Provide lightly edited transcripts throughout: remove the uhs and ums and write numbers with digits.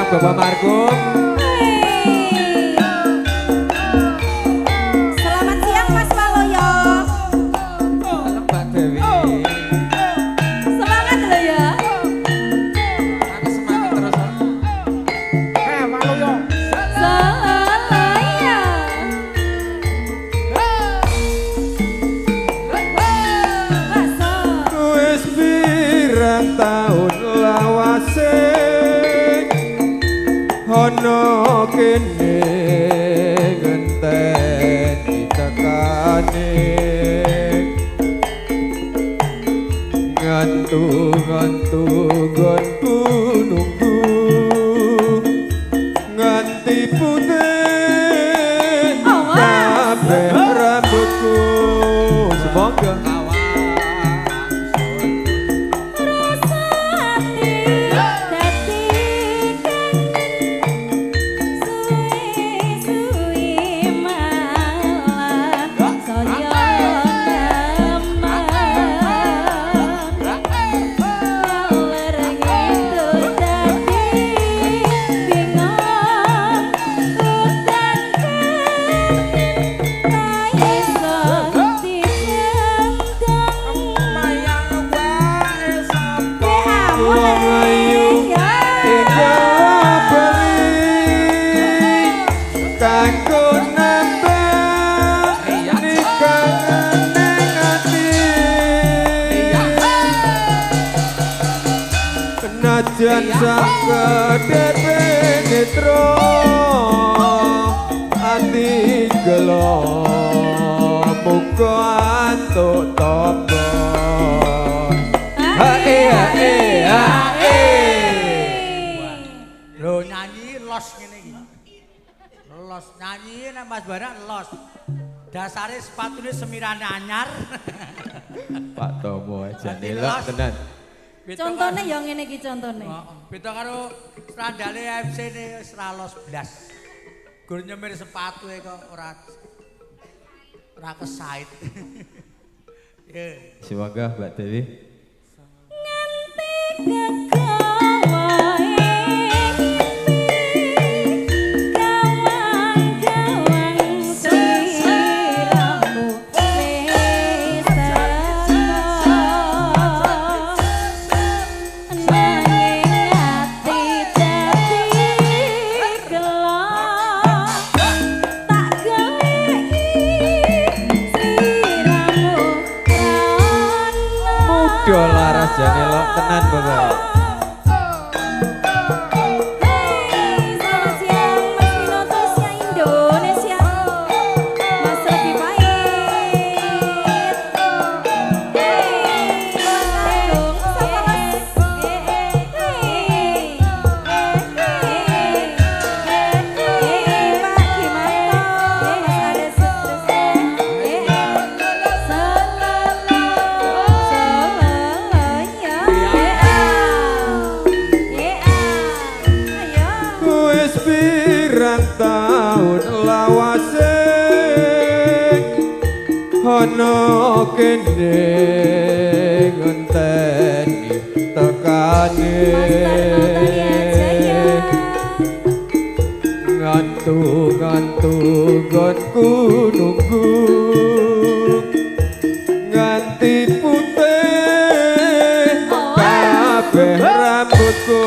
Bapak Markum. Selamat siang Mas Waloyo. Mbak Dewi. Semangat lo ya. Aku semangat terus. Waloyo. Saya. Wis pirang taun lawase ana kene ngenteni tekane ngantu gonku nunggu nganti putih kabeh rambutku semoga Jan sakedhek penetro ati gelo muga antuk topo hae lho nyanyi los ngene iki los nyanyi nek Mas Barak los dasare sepatune semirane anyar Pak Tomo aja nelok tenan. Contohnya yang ngene iki contone. Beda karo sandale FC ne wis ra los blas. Gur nyemir sepatu kok ora kesait. Ye. Semoga Mbak Dewi. Nganti kegawae laras jane lok tenan Bapak. Selamat siang Mas Winoto siang Indonesia. Mas lebih baik. Taun lawase ana kene ngenteni tekane ngantu gonku nunggu nganti putih kabeh rambutku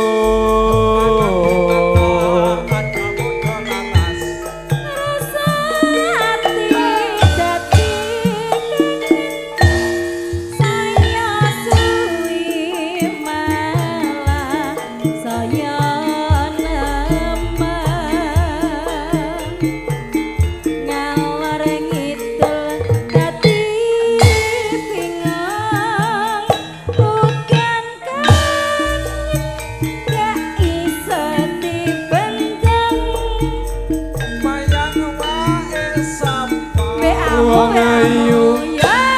wong ayu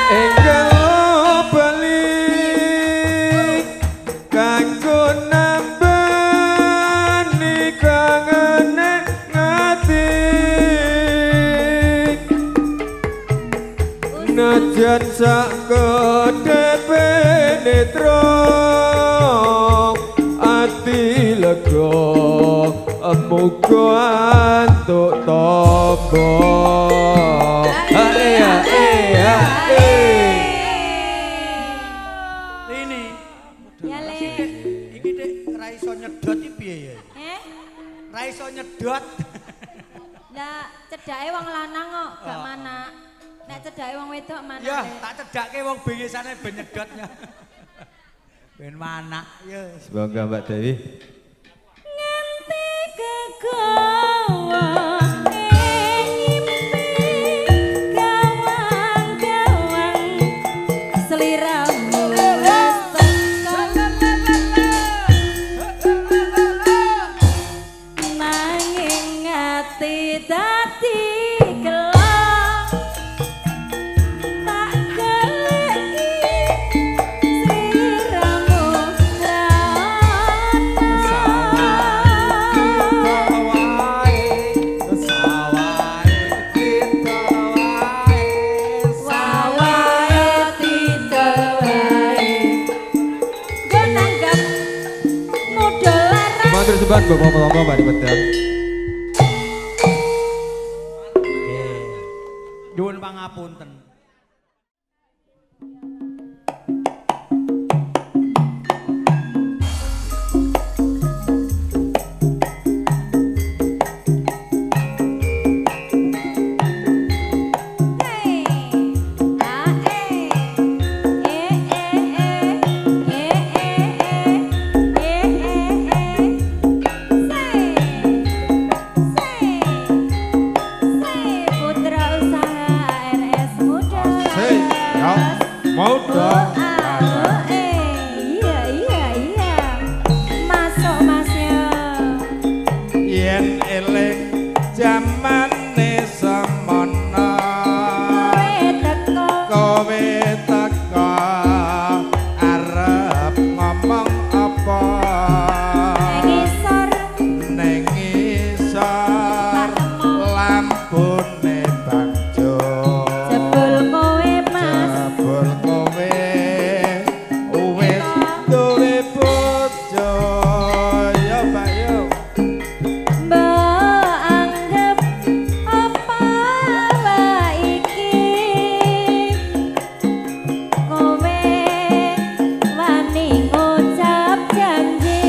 enggal bali kanggo nambani kangene ngati najan sak kedepe netro ati lega muga antuk tombo. Ae Ini. Ya le. Iki Dik ra iso nyedot iki piye ya? Ra iso nyedot. Lah cedake wong lanang kok gak mana. Nek cedake wong wedok mana. Ya, Le? tak cedake wong bengesane ben nyedotnya. Ben mana ya. Semoga Mbak Dewi. Nganti kegawa ngimpi gawang-gawang seliramu wis nanging ati dadi gelap tak geleki sliramu wawahe titawae gue nanggap modal larang Matur sebat bapak-bapak Pak di Pedang. Nggih. Nyuwun pangapunten. Putra usaha RS Muda. Mau Iya. Masuk Masnya. yen eling jamane semono kowe teko arep ngomong apa ning isor lampune bangjo Jebul kowe Mas. jebul kowe wis duwe bojo ya Pak yo Mbak anggap apa wae iki kowe wani ngucap janji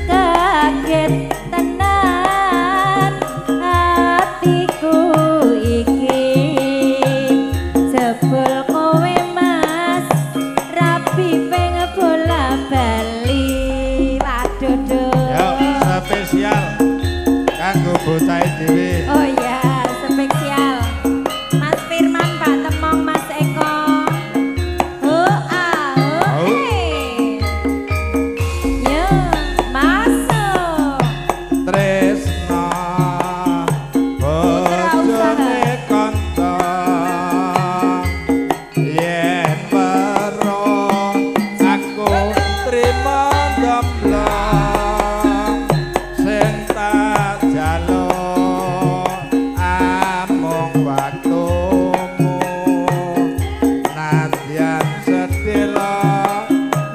kaget tenan hatiku iki jebul kowe Mas rapi pengen bola bali waduh yo spesial kanggo bocah dhewe Oh ya, spesial Mas Firman, Pak Temong, Mas Eko. Yo, masuk. tresno bojone kanca yen weruh aku trima domblong sing tak jaluk amung waktumu nadyan sedela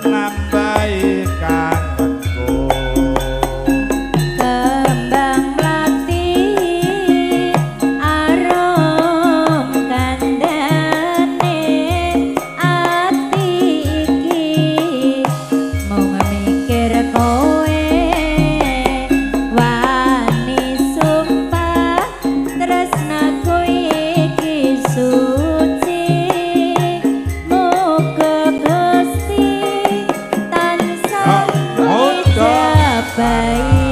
nambahi kangenku Kembang melati arom kandhane ati iki mung mikir kowe wani sumpah tresnaku iki suci muga Gusti tansah ngijabahi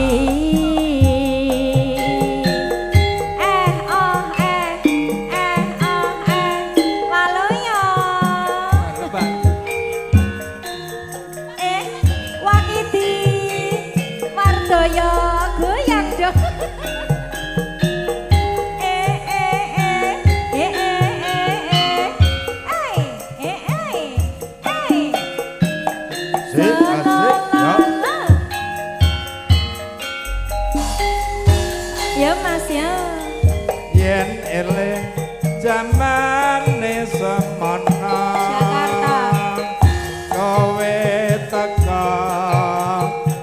waluyo wakidi wardoyo goyang dong Sip, asik, ya. Ya Mas ya. Yen eling jamane semono Jakarta. kowe teko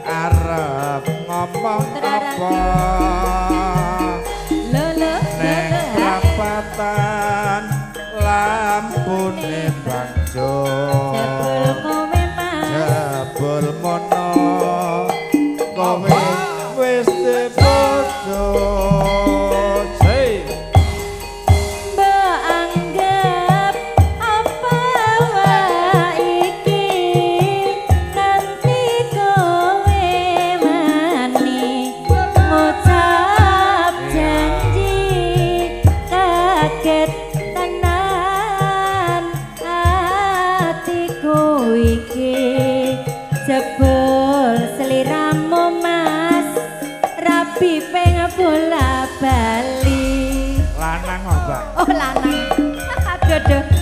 arep ngomong apa nek rapatan lampune bangjo jebul mono kowe wis bojo jebul seliramu mas rabi pengen bola bali lanang mbak oh lanang aduh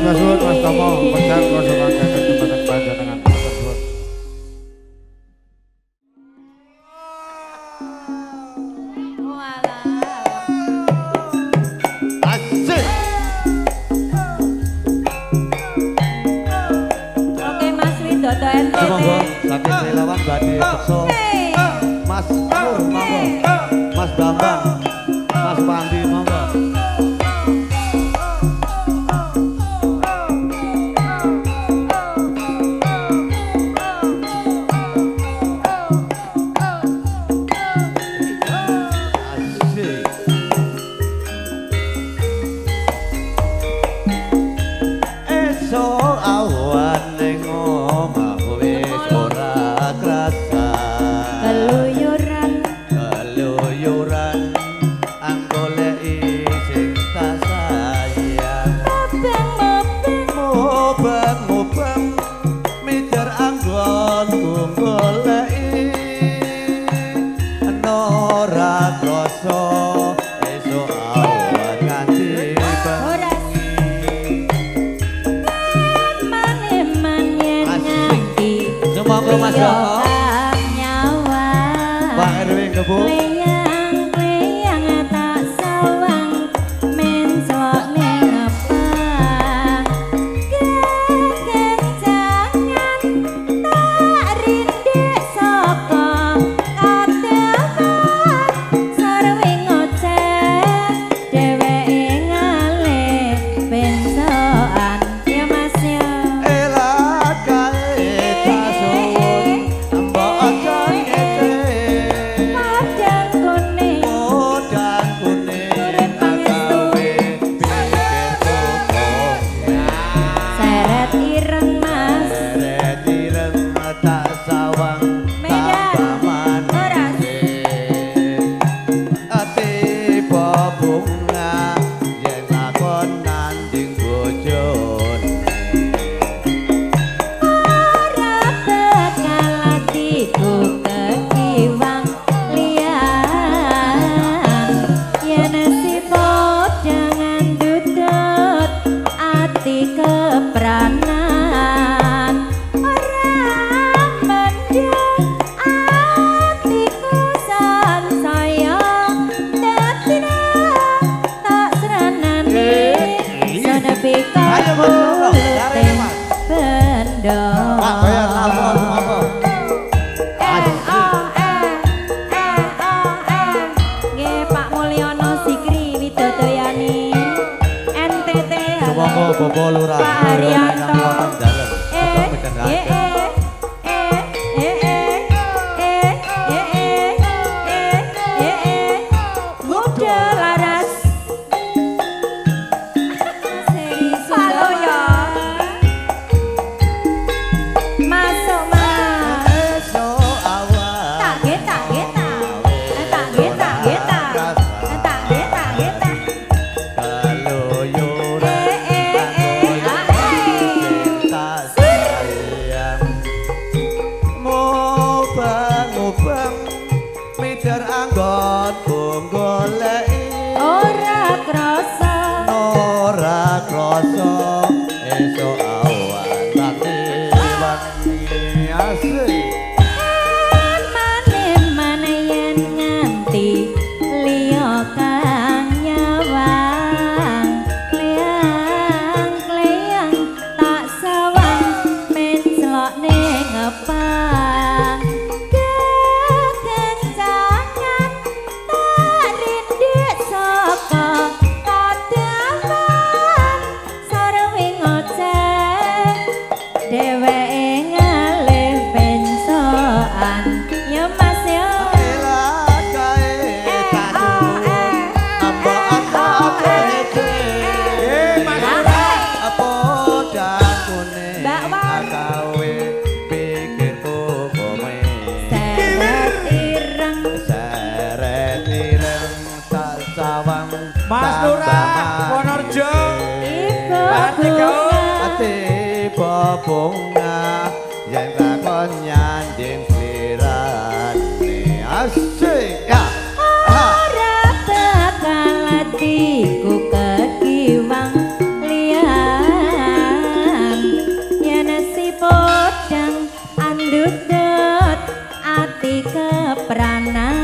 Mas Tomo pedang kosong angkat jembatan panjenengan tersebut. Asik. Oke Mas Widodo NTT. Monggo saking relawan badhe beksa Mas Nur monggo. Mas Bambang, Mas Pandi monggo. Mas Joko nyawa Pak RW Gebu leyang tak sawang mencelok ning apa kekencangan tak rindik saka kademan sarwe ngoceh dheweke ngalih bensokan ya Mas ya elah kae Monggo lurah Pak Haryanto. ingkang wonten dalem. Atur midhangetaken. Muda laras Seri Halo ya Masuk mas Esok awan. Tak geta geta Tak geta geta Tak geta geta Kaluyuran cinta sayang. Mubang-mubang mider anggot goleki Ora krasa ora krasa esuk awan tangi wangi asih. Mane-mane yen nganti liya kang nyawang Kleyang-kleyang tak sawang mencelok ning ngepang Kekencangan tak rindik saka kodaman sarwing ngoceh dheweke ngalih bensokan ya mas ya Elah kae tanu apa-apa kece. Apa dakune Mbak Wan. gawe pikirku kowe. seret ireng Seret ireng tak sawang Mas Lurah Wonorejo. iku Ati gaul. ati bunga yen takon nyanding slirane asik ya. ora bakal atiku kekiwang liyan yen si podang andudut ati kepranan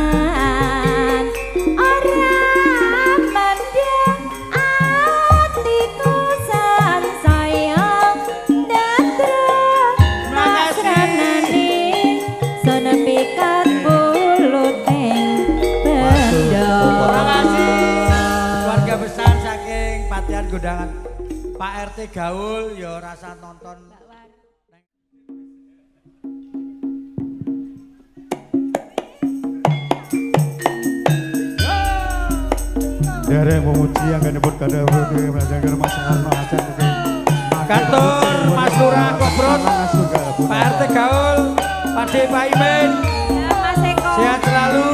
ora mandang atiku sansaya datro nasranane senepikat buluting bendo Terima kasih keluarga besar saking Patihan Gondangan Pak RT Gaul ya rasa nonton. Dereng memuji yang ganipun kada budi belajar Mas Arno acan itu. Kantor Mas Lurah Kobrot, Pak RT Gaul, Pak D Pak Imin, ya Mas Eko sehat selalu.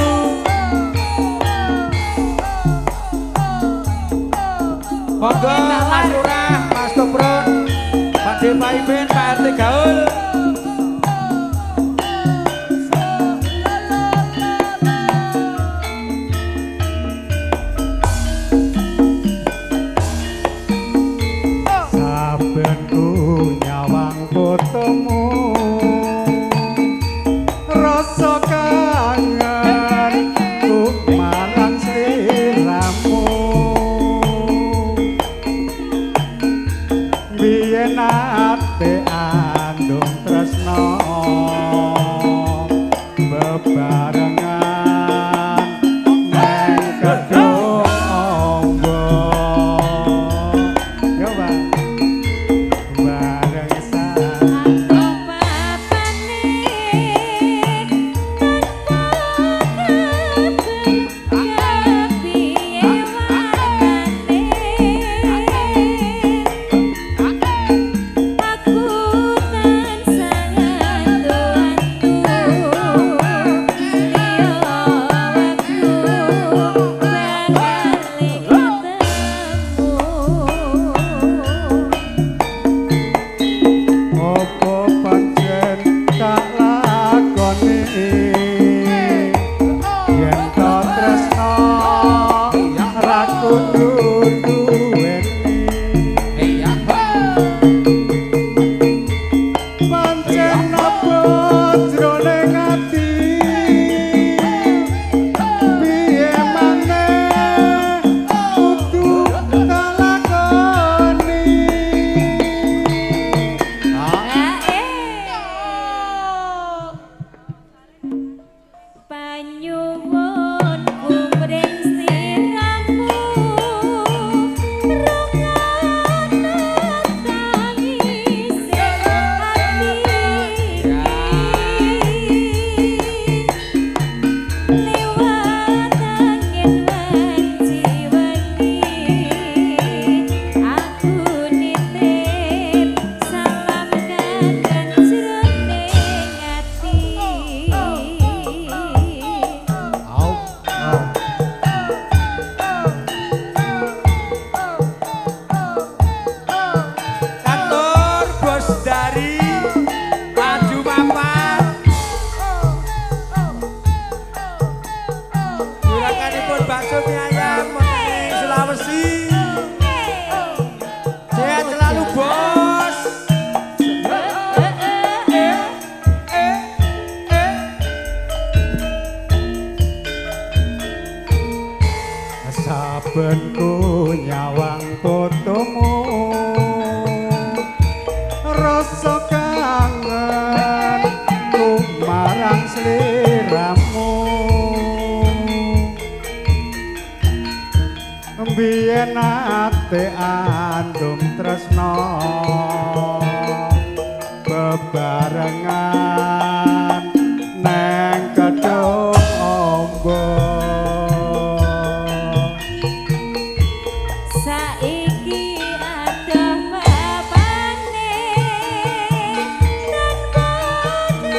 Monggo Mas Lurah, Mas Kobrot, Pak D Pak Imin, Pak RT Gaul. Saben ku nyawang fotomu rasa kangen ku marang sliramu biyen ate andung tresno bebarengan neng kedung ombo yo Bang bareng papane bakso mie ayam wonten Sulawesi. Sehat selalu, Bos. Saben ku nyawang fotomu rasa kangen ku marang sliramu biyen ate andum tresno bebarengan neng kedung ombo. Saiki adoh babane dan boten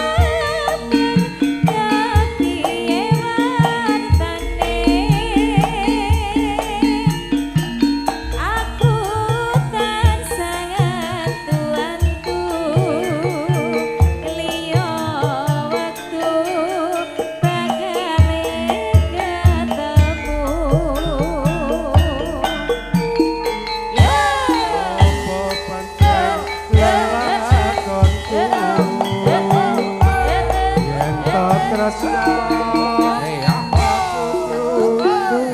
kepiye wartane aku tansah ngantu-antu liya wektu bakale ketemu. Apa pancen lelakonku yen to tresno aku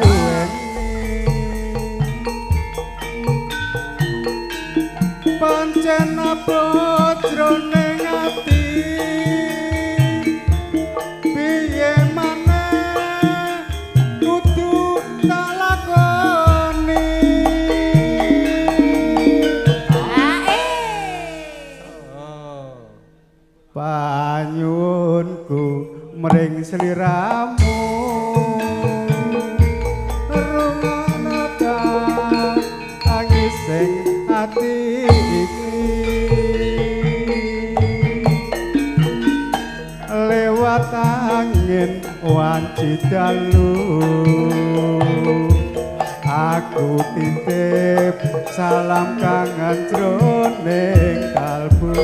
duweni pancen apa jroning ati piye maneh kudu tak lakoni. Panyunku mring sliramu rungono ta tangising ati iki lewat angin wanci dalu aku titip salam kangen jroning kalbu.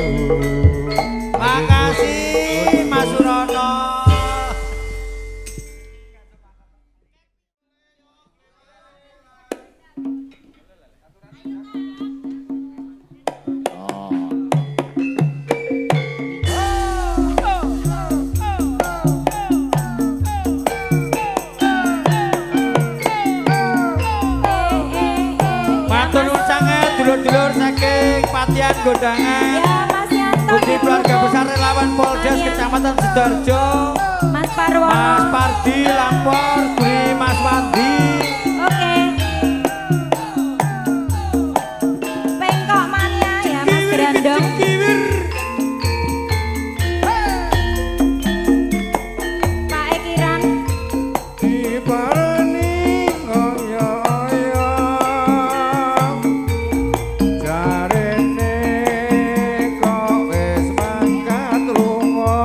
Makasih Mas Surono. Matur nuwun sanget dulur-dulur saking Patian Gondangan. Ya Mas Yanto, Ugi keluarga besar relawan Polres Kecamatan Sidoarjo. Mas Parwono. Mas Pardi Lampor, Bri Mas Wandi. Oke. Pengkok mania ya Mas Grandong. Pak Ekiran. Diparani ngoyo-oyo jarene kok wis mangkat lunga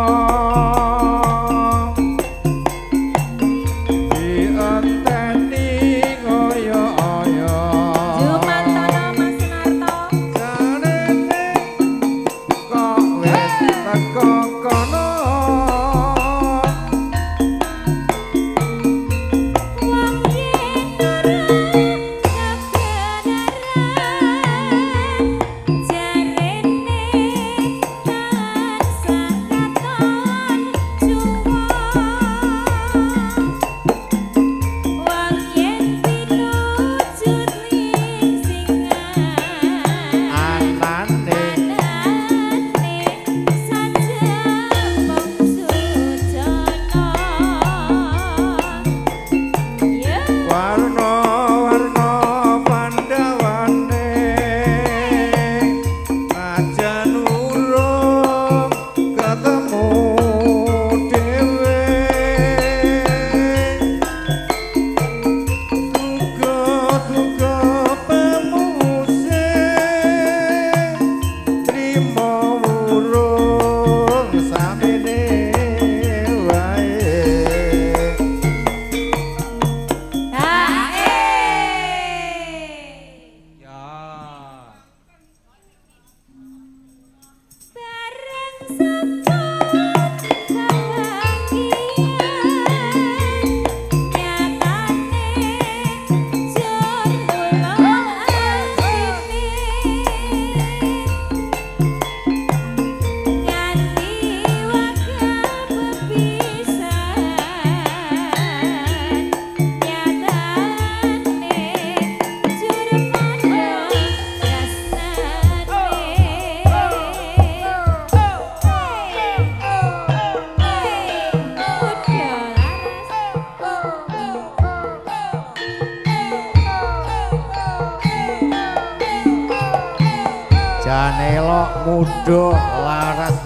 Janelok muda laras.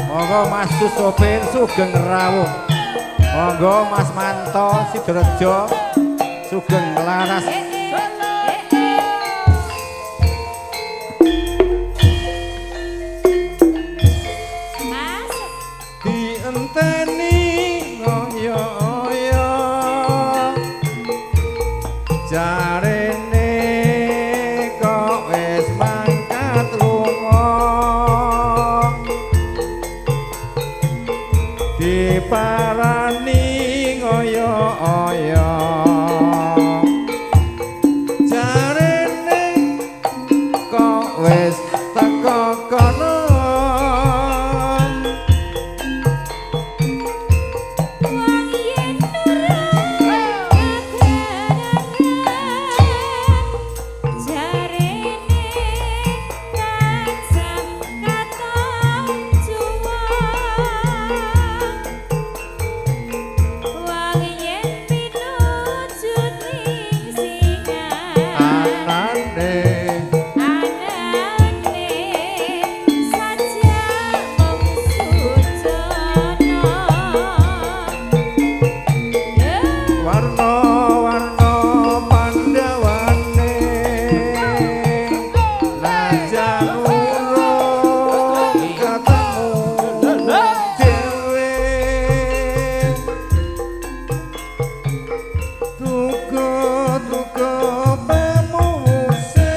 Monggo Mas Sopir sugeng rawuh. Monggo Mas Manto Sidorejo sugeng laras. Mas Dienteni ngoyo-oyo jarene kok wis mangkat lunga diparani ngoyo-oyo jarene kok wis teko kono wong yen nurut jarene tansah katon juwang wong yen pinujut ning singan anane anane saja mung sujono warna-warna pandawane najan urung ketemu dhewe tuku-tuku pemuse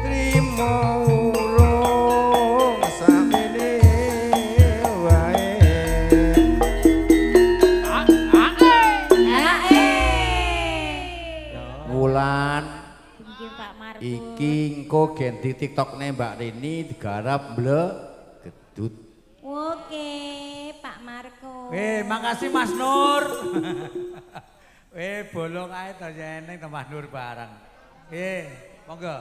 trimo urung samene wae Wulan Nggih Pak Marco. iki engko ganti TikTokne Mbak Rini digarap gedut. Oke, Pak Marco. Makasih Mas Nur. Bolong ae to jeneng to Mas Nur bareng. Monggo.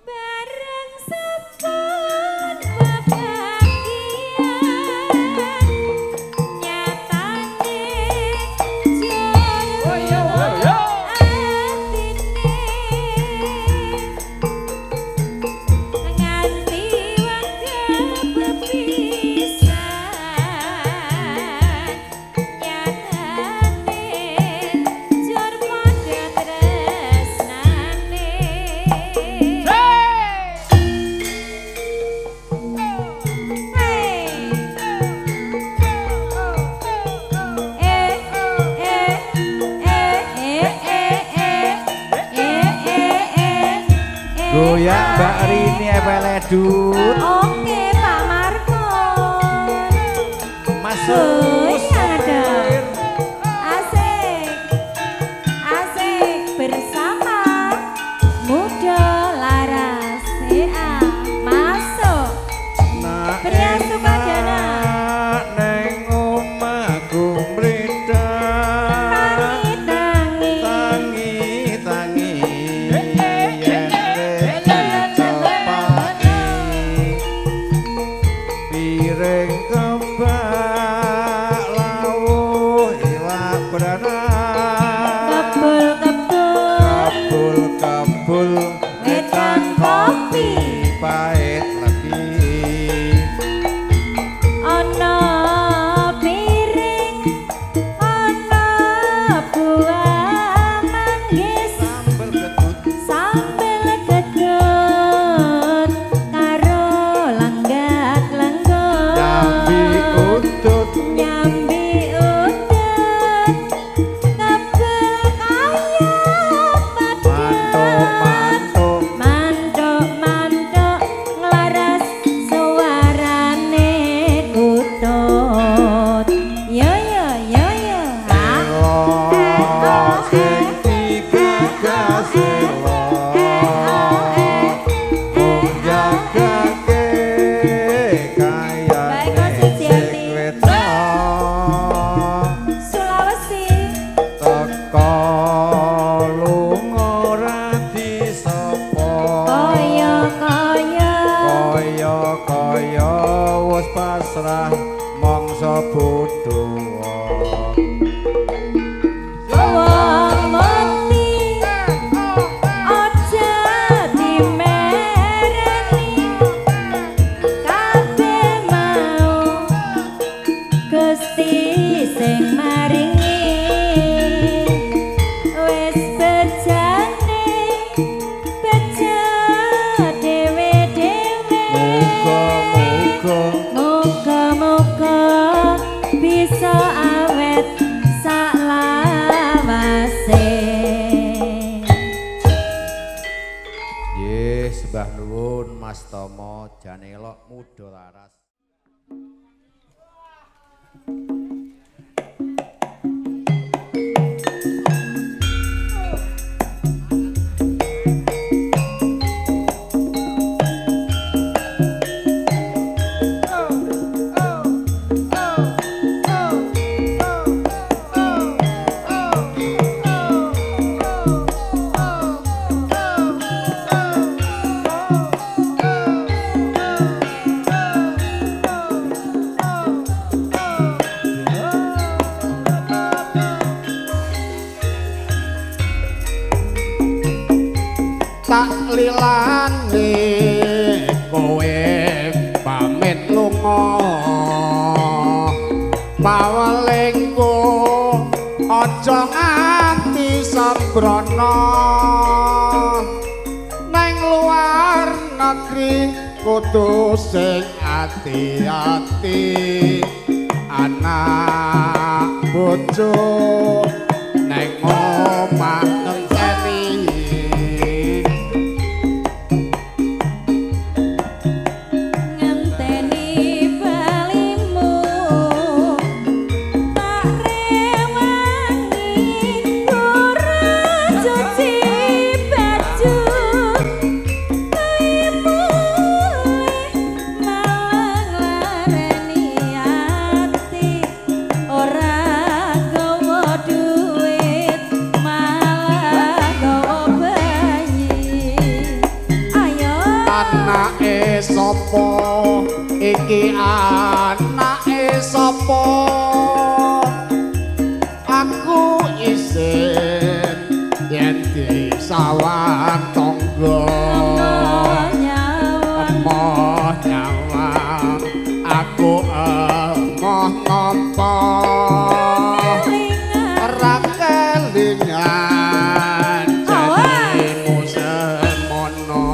Bareng sepon bahagian nyatane joyo atine nganti wektu bepisan nyatane jur padha tresnane Goyak Mbak Rini epeledut. Oke Pak Marco. Masuk. ada. Asik. Asik bersama muda laras. Masuk. Pria Sukadana. Neng omahku mridah. Tangi-tangi yen dicepati piring kebak lawuh iwak berenang kabul Wedan kopi. pahit lagi Ana piring, ana buah manggis, sambel gedut sambel gedut, karo langgat-langgut. nyambi utut Nyambi udut, kebel kaya padut. Mantuk-mantuk nglaras suarane kutut. Yo yo yo yo. sing digagas jagake kaya Baik, Mas Suciati. Sulawesi. teko lunga ora disepo Kaya-kaya. kaya wis pasrah mangsa bodho Wong mati aja Gusti sing maringi wis bejane beja dhewe-dhewe muga-muga bisa awet saklawase. Nggih, sembah nuwun Mas Tomo jan elok muda laras. Tak lilane kowe pamit lunga pawelingku aja nganti sembrono nang luar negeri kudu sing ati-ati anak bojo nang omah sapa iki anake sapa aku isin yen disawang tangga emoh nyawang aku emoh ngompo ora kelingan jadimu semono.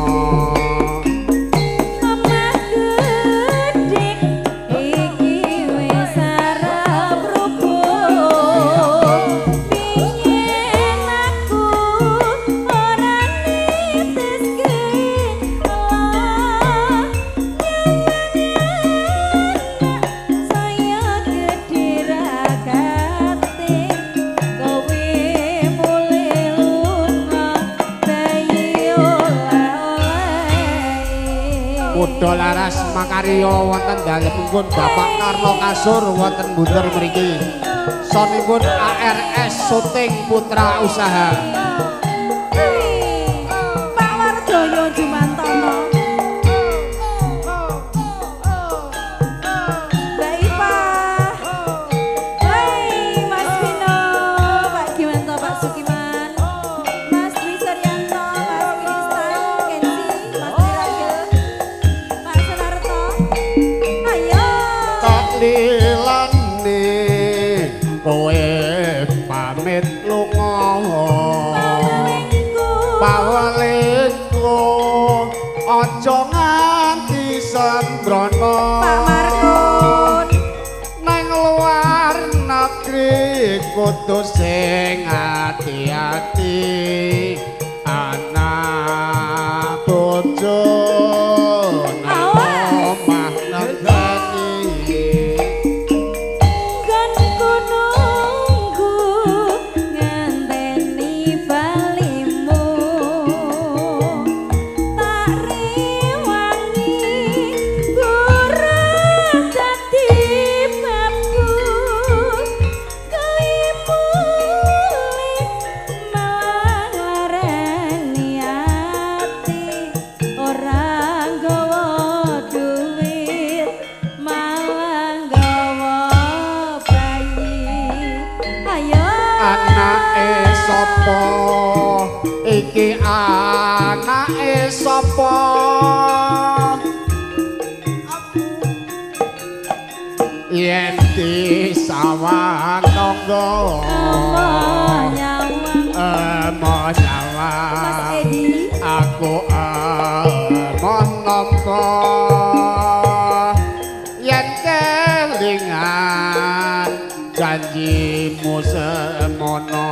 Muda laras makarya wonten dalemipun Bapak Karno Kasur wonten Bunder mriki. Sonipun ARS Syuting Putra Usaha. Pak Wardoyo Jumantono. Mbak Ipa. Hei Mas Vino, Pak Gimanto, Pak Sukiman, Mas Dwi Suryanto, Mas Winistan, Kenzi, Mas Wiragel, Pak Sunarto. Ayo. Tak lilane kowe pamit lunga pawelingku aja nganti sembrono Pak Markun. nang luar negeri kudu sing ati-ati anak bojo nang omah negeri. Kan ku nunggu ngenteni balimu tak rewangi ora dadi babku kowe mulih malah lareni ati ora nggawa duit malah nggawa bayi. Ayo Anake sapa iki anake sapa yen disawang tangga Mas Edi aku mon nampa yen kelingan janjimu semono